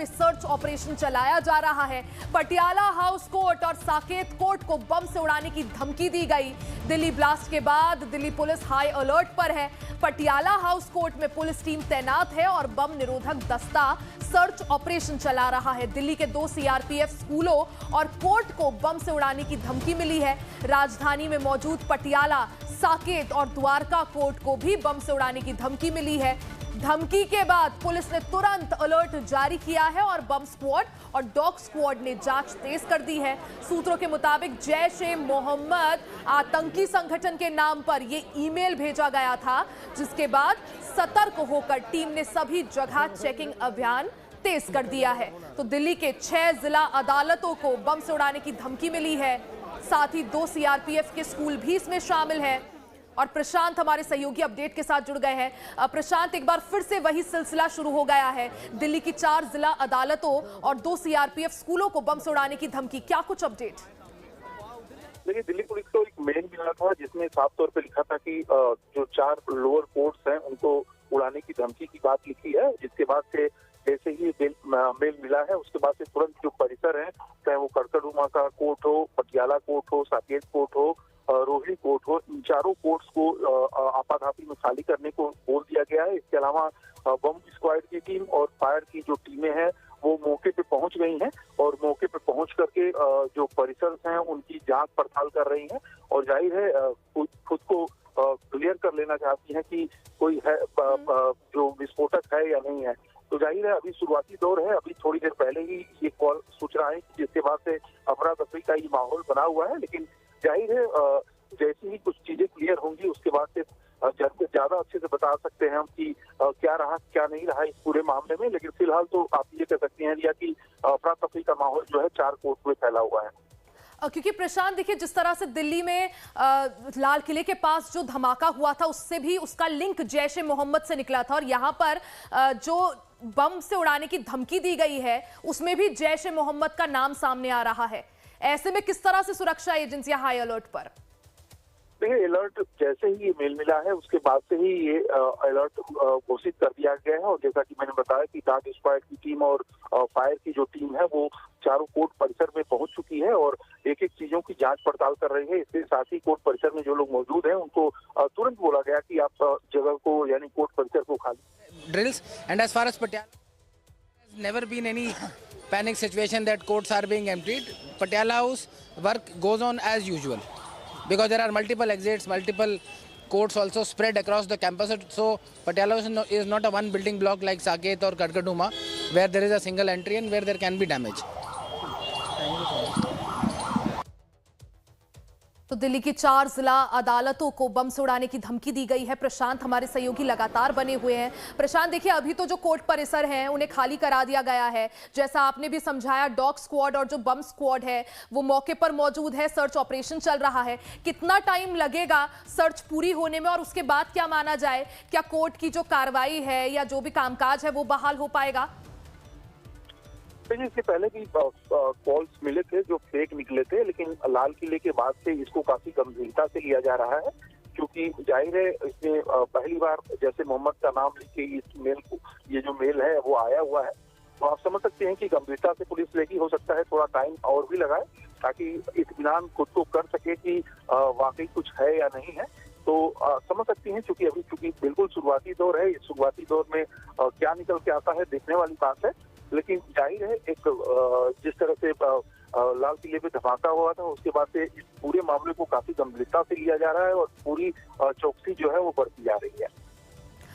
में search operation चलाया जा रहा है। पटियाला हाउस कोर्ट और साकेत कोर्ट को बम से उड़ाने की धमकी दी गई। दिल्ली ब्लास्ट के बाद दिल्ली पुलिस हाई अलर्ट पर है। पटियाला हाउस कोर्ट में पुलिस टीम तैनात है और बम निरोधक दस्ता सर्च ऑपरेशन चला रहा है। दिल्ली के 2 सीआरपीएफ स्कूलों और कोर्ट को बम से उड़ाने की धमकी मिली है। राजधानी में मौजूद पटियाला, साकेत और द्वारका कोर्ट को भी बम से उड़ाने की धमकी मिली है। धमकी के बाद पुलिस ने तुरंत अलर्ट जारी किया है और बम स्क्वाड और डॉग स्क्वाड ने जांच तेज कर दी है। सूत्रों के मुताबिक जैश-ए-मोहम्मद आतंकी संगठन के नाम पर यह ईमेल भेजा गया था, जिसके बाद सतर्क होकर टीम ने सभी जगह चेकिंग अभियान तेज कर दिया है। तो दिल्ली के 6 जिला अदालतों को बम से उड़ाने की धमकी मिली है। साथ ही 2 सीआरपीएफ के स्कूल भी इसमें शामिल हैं। और प्रशांत हमारे सहयोगी अपडेट के साथ जुड़ गए हैं। प्रशांत, एक बार फिर से वही सिलसिला शुरू हो गया है। दिल्ली की 4 जिला अदालतों और 2 सीआरपीएफ स्कूलों को बम से उड़ाने की धमकी, क्या कुछ अपडेट? देखिए, दिल्ली पुलिस को एक मेल मिला था जिसमें साफ तौर पे लिखा था कि जो 4 लोअर कोर्ट्स हैं उनको उड़ाने की धमकी की बात लिखी है। जिसके बाद से जैसे ही मेल मिला है उसके बाद से तुरंत जो परिसर है, चाहे वो कड़कड़ुमा का कोर्ट हो, पटियाला कोर्ट हो, साकेत कोर्ट हो, रोहिणी कोर्ट हो, इन चारों कोर्ट्स को आपाधापी में खाली करने को बोल दिया गया है। इसके अलावा बम स्क्वाड की टीम और फायर की जो टीमें हैं वो मौके पे पहुंच गई हैं और मौके पे पहुंच करके जो परिसर हैं उनकी जांच पड़ताल कर रही हैं और जाहिर है खुद को क्लियर कर लेना चाहती हैं कि कोई है जो विस्फोटक है या नहीं है। तो जाहिर है अभी शुरुआती दौर है। अभी थोड़ी देर पहले ही ये कॉल सूचना आई जिसके बाद से अफरा तफरी का ये माहौल बना हुआ है। लेकिन जाहिर है जैसे ही कुछ चीजें क्लियर होंगी उसके बाद से ज्यादा अच्छे से बता सकते हैं हम कि क्या रहा क्या नहीं रहा इस पूरे मामले में। लेकिन फिलहाल तो आप ये कह सकते हैं रिया कि अफरा तफरी का माहौल जो है 4 कोर्ट में फैला हुआ है। क्योंकि प्रशांत देखिए, जिस तरह से दिल्ली में लाल किले के पास जो धमाका हुआ था उससे भी उसका लिंक जैश-ए-मोहम्मद से निकला था और यहाँ पर जो बम से उड़ाने की धमकी दी गई है उसमें भी जैश-ए-मोहम्मद का नाम सामने आ रहा है। ऐसे में किस तरह से सुरक्षा एजेंसियां हाई अलर्ट पर? देखिए, अलर्ट जैसे ही ये मेल मिला है उसके बाद से ही ये अलर्ट घोषित कर दिया गया है। और जैसा कि मैंने बताया कि डॉग स्क्वाड की टीम और फायर की जो टीम है वो चारों कोर्ट परिसर में पहुंच चुकी है और एक एक चीजों की जांच पड़ताल कर रही है। इसके साथ ही कोर्ट परिसर में जो लोग मौजूद हैं उनको तुरंत बोला गया कि आप जगह को यानी कोर्ट परिसर को खाली drills. And as far as Patiala never been any panic situation that courts are being emptied. Patiala House work goes on as usual because there are multiple exits, multiple courts also spread across the campus. So Patiala House is not a one building block like Saket or Kadgaduma where there is a single entry and where there can be damage. तो दिल्ली की 4 जिला अदालतों को बम से उड़ाने की धमकी दी गई है। प्रशांत हमारे सहयोगी लगातार बने हुए हैं। प्रशांत देखिए, अभी तो जो कोर्ट परिसर हैं उन्हें खाली करा दिया गया है, जैसा आपने भी समझाया। डॉग स्क्वाड और जो बम स्क्वाड है वो मौके पर मौजूद है, सर्च ऑपरेशन चल रहा है। कितना टाइम लगेगा सर्च पूरी होने में और उसके बाद क्या माना जाए, क्या कोर्ट की जो कार्रवाई है या जो भी कामकाज है वो बहाल हो पाएगा? इससे पहले भी कॉल्स मिले थे जो फेक निकले थे, लेकिन लाल किले के बाद से इसको काफी गंभीरता से लिया जा रहा है क्योंकि जाहिर है इसमें पहली बार जैसे मोहम्मद का नाम लिखे इस मेल को ये जो मेल है वो आया हुआ है। तो आप समझ सकते हैं कि गंभीरता से पुलिस लेगी। हो सकता है थोड़ा टाइम और भी लगाए ताकि इत्मीनान खुद को कर सके कि वाकई कुछ है या नहीं है। तो समझ सकती हैं क्योंकि बिल्कुल शुरुआती दौर है। इस शुरुआती दौर में क्या निकल के आता है देखने वाली बात है। लेकिन जाहिर है एक जिस तरह से लाल किले पे धमाका हुआ था उसके बाद से इस पूरे मामले को काफी गंभीरता से लिया जा रहा है और पूरी चौकसी जो है वो बढ़ती जा रही है।